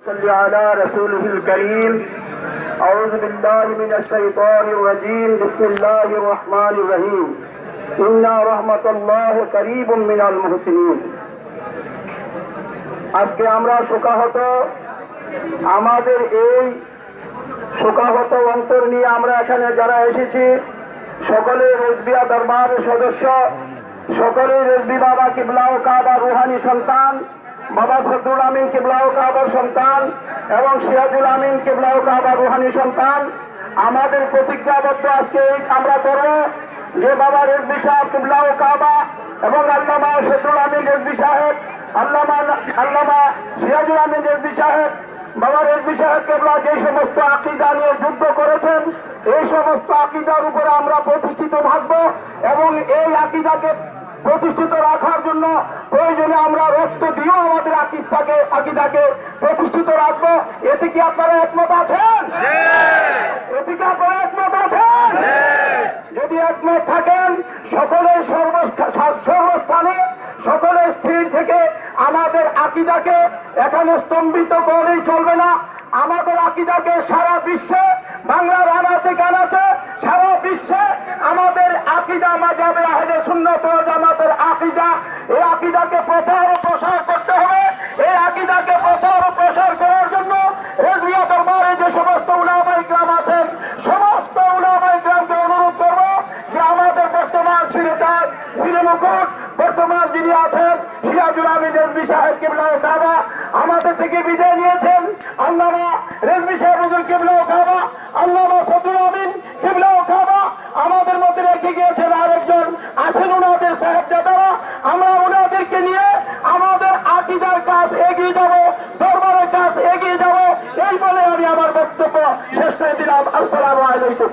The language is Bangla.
صل على رسوله الكريم أعوذ بالله من الشيطان الرجيم بسم الله الرحمن الرحيم إن رحمة الله قريب من المحسنين আজকে আমরা শোকাহত আমাদের এই শোকাহত অন্তর নিয়ে আমরা এখানে যারা এসেছি সকলে রেজবিয়া দরবারের সদস্য সকলে রেজবি বাবা কিবলা ও কাবা রুহানি সন্তান বাবা সদরুল আমিন কিবলা ও কাবার সন্তান এবং সিরাজুল আমিন কিবলা ও কাবার রুহানি সন্তান আমাদের প্রতিজ্ঞাবদ্ধ আজকে আমরা করব যে বাবা রেজবি সাহেব কিবলা ও কাবা এবং আল্লামা সদরুল আমিন রেজবি সাহেব আল্লামা সিরাজুল আমিন রেজবি সাহেব বাবা রেজবি সাহেব কেবলা যে সমস্ত আকীদা নিয়ে যুদ্ধ করেছেন এই সমস্ত আকীদার উপরে আমরা প্রতিষ্ঠিত থাকব এবং এই আকীদাকে প্রতিষ্ঠিত রাখার জন্য প্রয়োজনে আমরা রক্ত দিয়েও আমাদের আকীদাকে প্রতিষ্ঠিত রাখবো। এতে কি আপনারা একমত আছেন? এতে কি আপনারা একমত আছেন? যদি একমত থাকেন সকলের সর্বস্থানে সকলের স্থির থেকে আমাদের আকীদাকে এখানে স্তম্ভিত করলেই চলবে না। আমাদের আকীদাকে সারা বিশ্বে বাংলার আনাচে কানাচে সারা বিশ্বে আমাদের আকীদা মাযহাবে আহলে সুন্নাত ওয়াল জামাতের আকীদা এই আকীদাকে প্রচার ও প্রসার করতে হবে। এই আকীদাকে প্রচার ও প্রসার করার জন্য রেজবিয়া দরবারে যে সমস্ত উলামায়ে ইকরাম আছেন সমস্ত উলামায়ে ইকরামকে অনুরোধ করব যে আমাদের বর্তমান সিরাজ মুকুট বর্তমান যিনি আছেন সিরাজুল আমিন রেজবি সাহেব কিবলা ও কাবা আমাদের থেকে বিদায় নিয়েছেন আল্লামা রেজবি সাহেব হুজুর কিবলা ও কাবা আল্লামা সদরুল আমিন কিবলা ও কাবা আমাদের মধ্যে রেখে গিয়েছেন আরেকজন আছেন ওনাদের সাহেবজাদারা। আমরা ওনাদেরকে নিয়ে আমাদের আকীদার কাজ এগিয়ে যাব, দরবারের কাজ এগিয়ে যাব এই বলে আমি আমার বক্তব্য শেষ করে দিলাম। আসসালামু আলাইকুম।